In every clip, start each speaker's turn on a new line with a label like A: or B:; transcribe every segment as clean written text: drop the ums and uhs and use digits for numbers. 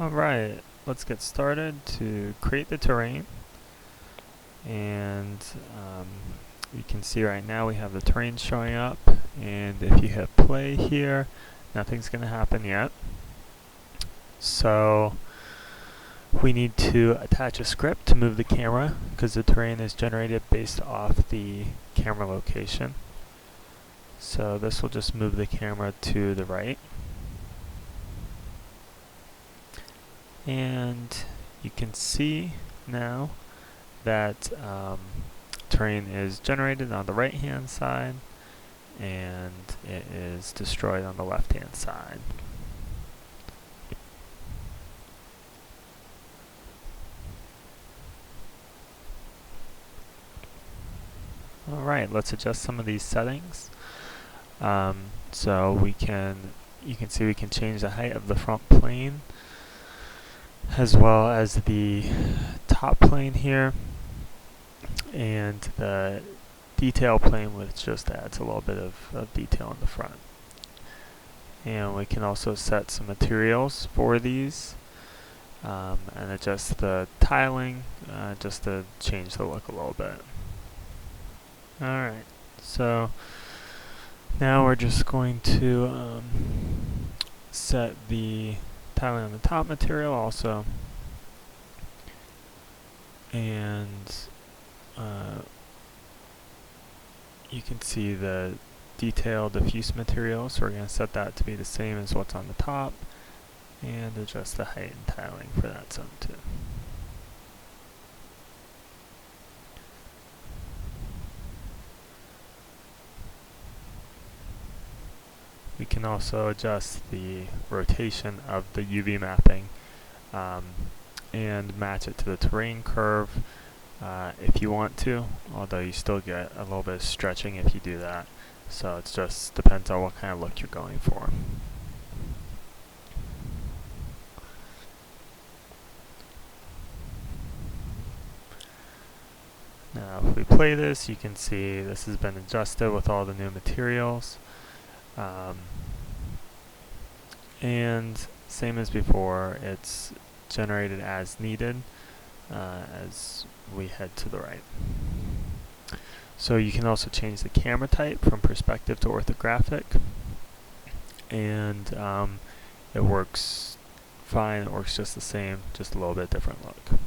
A: Alright, let's get started to create the terrain. And you can see right now we have the terrain showing up, and if you hit play here, nothing's going to happen yet. So we need to attach a script to move the camera because the terrain is generated based off the camera location. So this will just move the camera to the right. And you can see now that terrain is generated on the right hand side and it is destroyed on the left hand side. Alright, let's adjust some of these settings. So you can see we can change the height of the front plane as well as the top plane here, and the detail plane, which just adds a little bit of detail in the front. And we can also set some materials for these and adjust the tiling just to change the look a little bit. Alright, so now we're just going to set the tiling on the top material also, and you can see the detail diffuse material, so we're going to set that to be the same as what's on the top and adjust the height and tiling for that zone too. We can also adjust the rotation of the UV mapping and match it to the terrain curve if you want to, although you still get a little bit of stretching if you do that. So it just depends on what kind of look you're going for. Now if we play this, you can see this has been adjusted with all the new materials. And same as before, it's generated as needed as we head to the right. So you can also change the camera type from perspective to orthographic, and it works fine. It works just the same, just a little bit different look.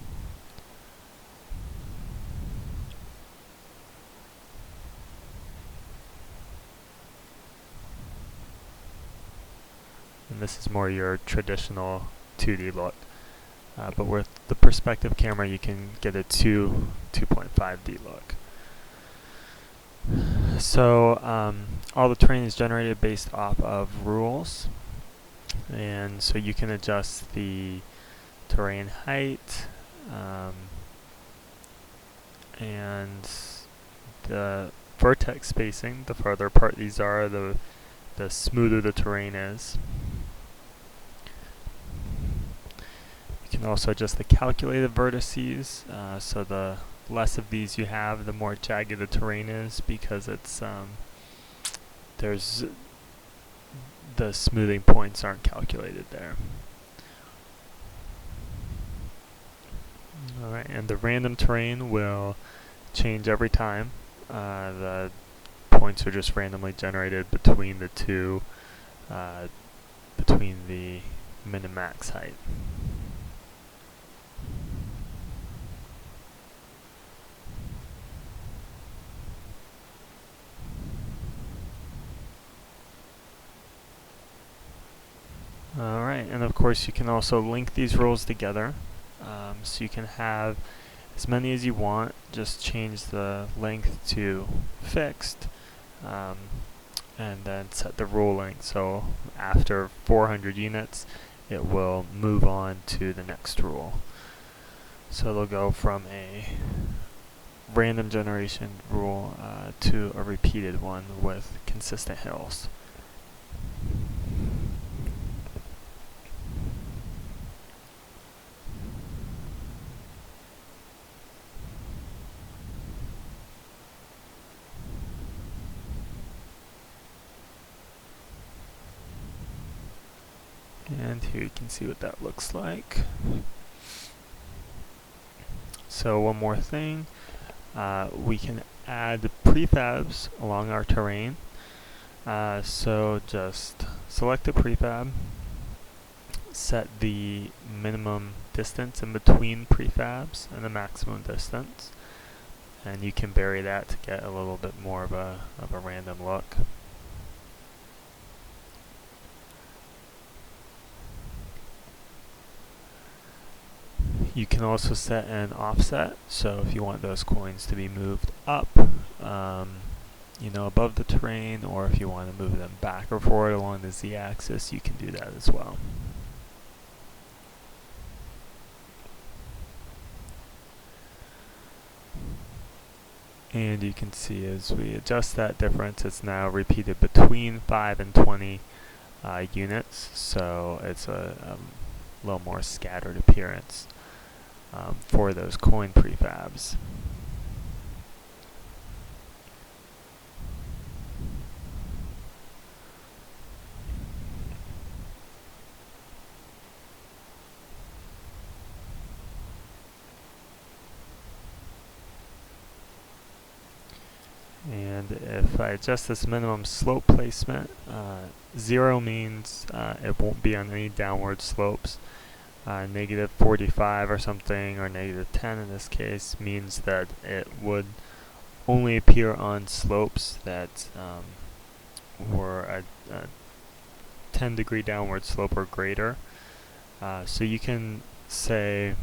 A: And this is more your traditional 2D look. But with the perspective camera, you can get a 2.5D look. So all the terrain is generated based off of rules, and so you can adjust the terrain height and the vertex spacing. The farther apart these are, the smoother the terrain is. You can also adjust the calculated vertices, so the less of these you have, the more jagged the terrain is, because it's there's the smoothing points aren't calculated there. Alright, and the random terrain will change every time. The points are just randomly generated between the two, between the min and max height. Alright, and of course you can also link these rules together, so you can have as many as you want. Just change the length to fixed, and then set the rule length, so after 400 units it will move on to the next rule. So it'll go from a random generation rule to a repeated one with consistent hills. And here you can see what that looks like. So one more thing, we can add prefabs along our terrain. So just select a prefab, set the minimum distance in between prefabs and the maximum distance, and you can vary that to get a little bit more of a random look. You can also set an offset, so if you want those coins to be moved up, you know, above the terrain, or if you want to move them back or forward along the z-axis, you can do that as well. And you can see as we adjust that difference, it's now repeated between 5 and 20 units, so it's a little more scattered appearance for those coin prefabs. And if I adjust this minimum slope placement, 0 means it won't be on any downward slopes. Negative 45 or something, or negative 10 in this case, means that it would only appear on slopes that were a 10-degree downward slope or greater. So you can say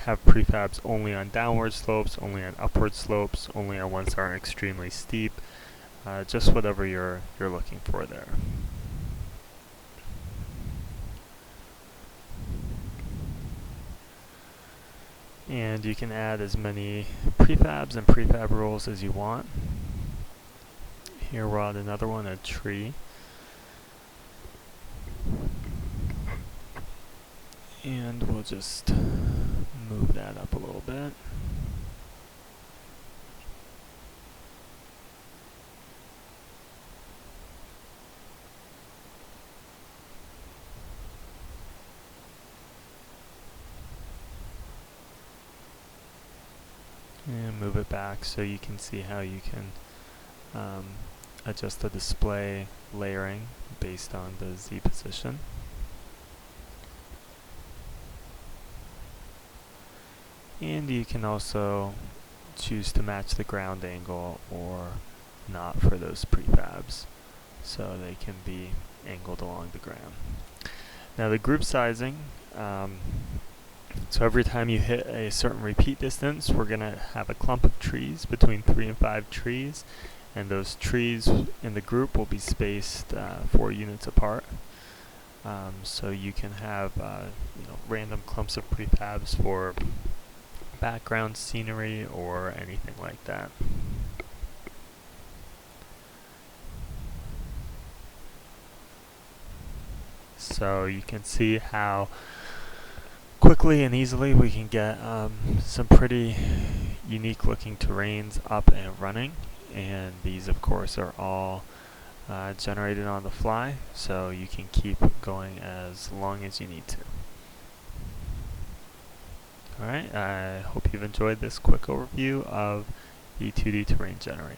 A: have prefabs only on downward slopes, only on upward slopes, only on ones that aren't extremely steep, just whatever you're looking for there. And you can add as many prefabs and prefab rules as you want. Here we'll add another one, a tree. And we'll just move that up a little bit. And move it back so you can see how you can adjust the display layering based on the Z position. And you can also choose to match the ground angle or not for those prefabs, so they can be angled along the ground. Now the group sizing, so every time you hit a certain repeat distance, we're going to have a clump of trees, between 3 and 5 trees, and those trees in the group will be spaced 4 units apart. So you can have you know, random clumps of prefabs for background scenery or anything like that. So you can see how quickly and easily we can get some pretty unique looking terrains up and running, and these of course are all generated on the fly, so you can keep going as long as you need to. Alright, I hope you've enjoyed this quick overview of the 2D terrain generator.